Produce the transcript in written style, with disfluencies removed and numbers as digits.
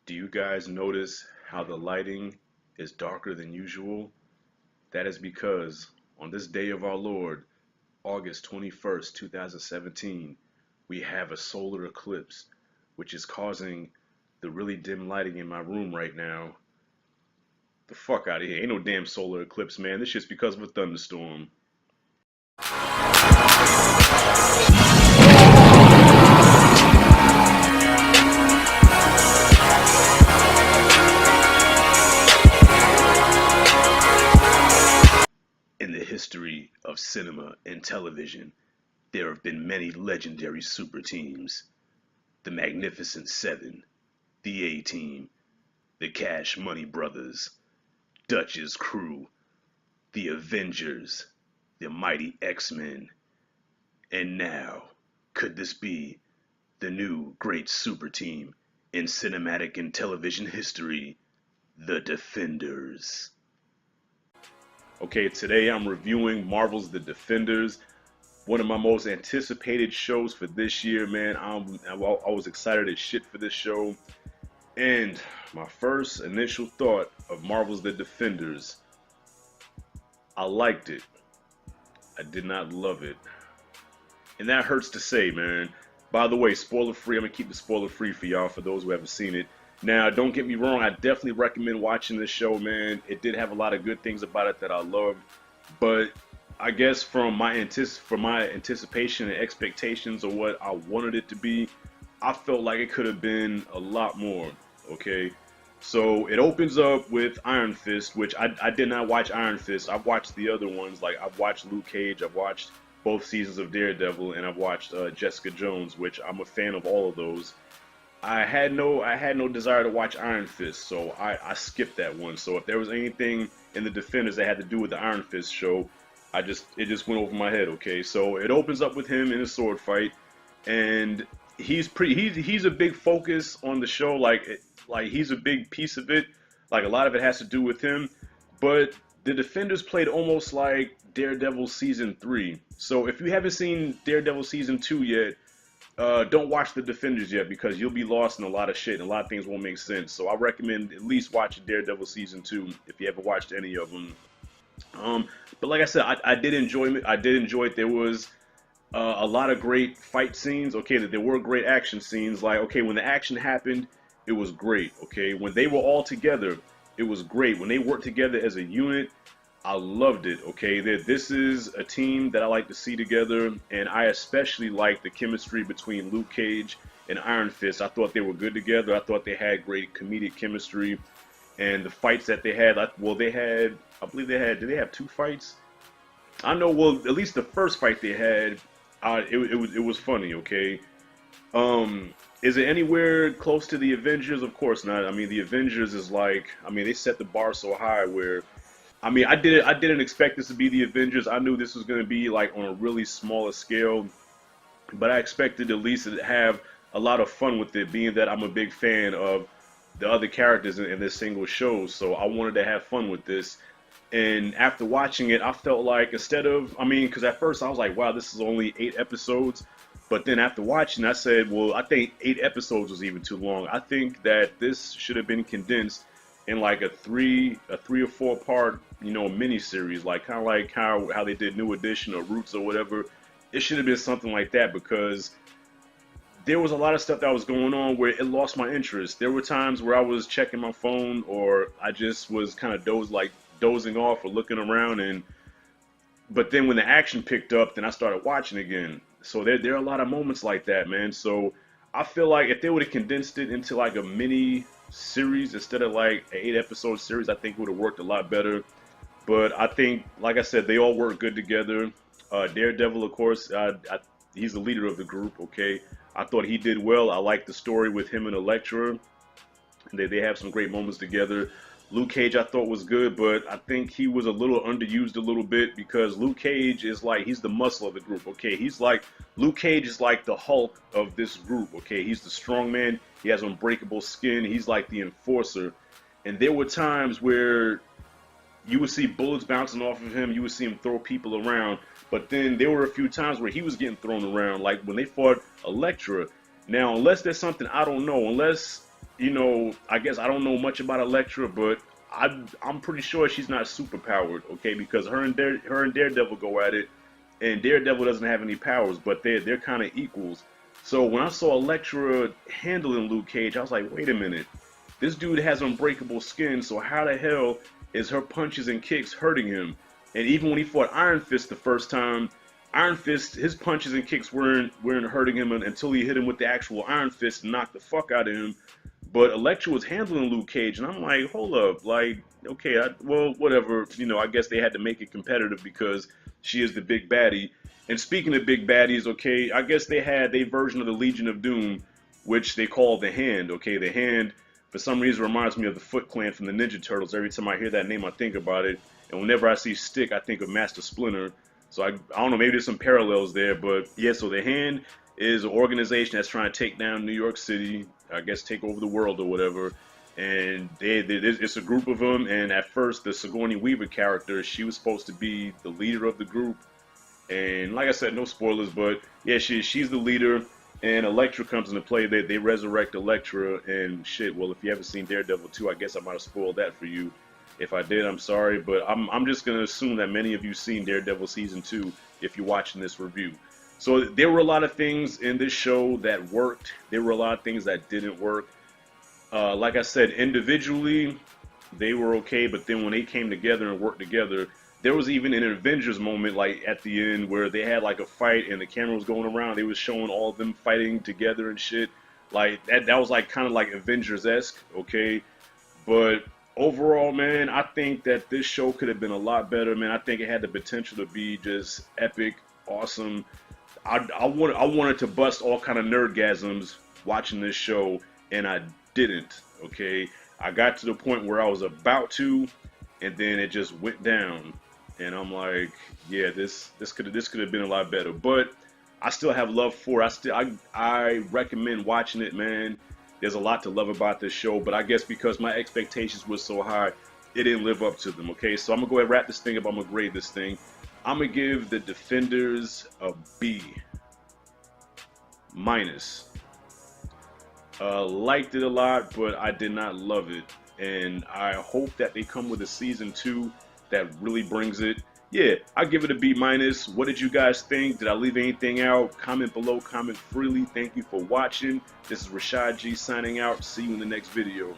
Do you guys notice how the lighting is darker than usual? That is because on this day of our Lord, August 21st, 2017, we have a solar eclipse, which is causing the really dim lighting in my room right now. The fuck out of here. Ain't no damn solar eclipse, man. This shit's because of a thunderstorm. In the history of cinema and television, there have been many legendary super teams. The Magnificent Seven, the A-Team, the Cash Money Brothers, Dutch's Crew, the Avengers, the Mighty X-Men, and now, could this be the new great super team in cinematic and television history, the Defenders? Okay, today I'm reviewing Marvel's The Defenders, one of my most anticipated shows for this year, man. I was excited as shit for this show. And my first initial thought of Marvel's The Defenders, I liked it. I did not love it. And that hurts to say, man. By the way, spoiler free. I'm going to keep the spoiler free for y'all, for those who haven't seen it. Now, don't get me wrong. I definitely recommend watching this show, man. It did have a lot of good things about it that I loved. But I guess from my anticipation and expectations of what I wanted it to be, I felt like it could have been a lot more. Okay, so it opens up with Iron Fist, which I did not watch Iron Fist. I've watched the other ones, like I've watched Luke Cage, I've watched both seasons of Daredevil, and I've watched Jessica Jones, which I'm a fan of all of those. I had no desire to watch Iron Fist, so I skipped that one. So if there was anything in the Defenders that had to do with the Iron Fist show, it just went over my head. Okay, so it opens up with him in a sword fight, and he's a big focus on the show. Like he's a big piece of it. Like a lot of it has to do with him, but the Defenders played almost like Daredevil season 3. So if you haven't seen Daredevil season 2 yet, don't watch the Defenders yet, because you'll be lost in a lot of shit and a lot of things won't make sense. So I recommend at least watching Daredevil season 2 if you haven't watched any of them. But like I said, I did enjoy it. I did enjoy it. There was a lot of great fight scenes. Okay, that there were great action scenes. Like, okay, when the action happened, it was great. Okay, when they were all together, it was great. When they worked together as a unit, I loved it. Okay, this is a team that I like to see together, and I especially like the chemistry between Luke Cage and Iron Fist. I thought they were good together. I thought they had great comedic chemistry, and the fights that they had, I believe they had, did they have 2 fights? I know, well, at least the first fight they had, it was funny. Okay, is it anywhere close to the Avengers? Of course not. I mean, the Avengers is like, I mean, they set the bar so high where, I mean, I didn't expect this to be the Avengers. I knew this was going to be like on a really smaller scale, but I expected at least to have a lot of fun with it, being that I'm a big fan of the other characters in this single show. So I wanted to have fun with this. And after watching it, I felt like instead of, I mean, because at first I was like, wow, this is only 8 episodes. But then after watching, I said, well, I think 8 episodes was even too long. I think that this should have been condensed in like a three or 4 part, mini series, like kind of like how they did New Edition or Roots or whatever. It should have been something like that, because there was a lot of stuff that was going on where it lost my interest. There were times where I was checking my phone, or I just was kind of dozing off or looking around, but then when the action picked up, then I started watching again. So there are a lot of moments like that, man. So I feel like if they would have condensed it into like a mini series instead of like an 8 episode series, I think it would have worked a lot better. But I think, like I said, they all work good together. Daredevil, of course, he's the leader of the group. Okay, I thought he did well. I like the story with him and Elektra. They have some great moments together. Luke Cage I thought was good, but I think he was a little underused a little bit, because Luke Cage is like, he's the muscle of the group. Okay, Luke Cage is like the Hulk of this group. Okay, he's the strong man. He has unbreakable skin. He's like the enforcer. And there were times where you would see bullets bouncing off of him. You would see him throw people around. But then there were a few times where he was getting thrown around, like when they fought Elektra. Now, unless there's something I don't know, unless you know, I guess I don't know much about Elektra, but I'm pretty sure she's not super powered, okay? Because her and Daredevil go at it, and Daredevil doesn't have any powers, but they're kind of equals. So when I saw Elektra handling Luke Cage, I was like, wait a minute, this dude has unbreakable skin, so how the hell is her punches and kicks hurting him? And even when he fought Iron Fist the first time, Iron Fist, his punches and kicks weren't hurting him until he hit him with the actual Iron Fist and knocked the fuck out of him. But Elektra was handling Luke Cage, and I'm like, hold up, like, okay, well, whatever. You know, I guess they had to make it competitive because she is the big baddie. And speaking of big baddies, okay, I guess they had a version of the Legion of Doom, which they call the Hand. Okay, the Hand, for some reason, reminds me of the Foot Clan from the Ninja Turtles. Every time I hear that name, I think about it. And whenever I see Stick, I think of Master Splinter. So I don't know, maybe there's some parallels there, but yeah. So the Hand is an organization that's trying to take down New York City, I guess take over the world or whatever. And it's a group of them. And at first, the Sigourney Weaver character, she was supposed to be the leader of the group. And like I said, no spoilers, but yeah, she's the leader. And Elektra comes into play. They resurrect Elektra and shit. Well, if you haven't seen Daredevil 2, I guess I might have spoiled that for you. If I did, I'm sorry, but I'm just gonna assume that many of you seen Daredevil season 2 if you're watching this review. So there were a lot of things in this show that worked. There were a lot of things that didn't work. Like I said, individually they were okay, but then when they came together and worked together, there was even an Avengers moment like at the end where they had like a fight and the camera was going around. They was showing all of them fighting together and shit. Like that was like kind of like Avengers-esque, okay? But overall, man, I think that this show could have been a lot better, man. I think it had the potential to be just epic, awesome. I wanted to bust all kind of nerdgasms watching this show, and I didn't. Okay, I got to the point where I was about to, and then it just went down, and I'm like, yeah, this could have been a lot better. But I still have love for it. I recommend watching it, man. There's a lot to love about this show, but I guess because my expectations were so high, it didn't live up to them, okay? So I'm going to go ahead and wrap this thing up. I'm going to grade this thing. I'm going to give The Defenders a B-. Liked it a lot, but I did not love it. And I hope that they come with a season 2 that really brings it. Yeah, I give it a B-. What did you guys think? Did I leave anything out? Comment below, comment freely. Thank you for watching. This is Rashad G signing out. See you in the next video.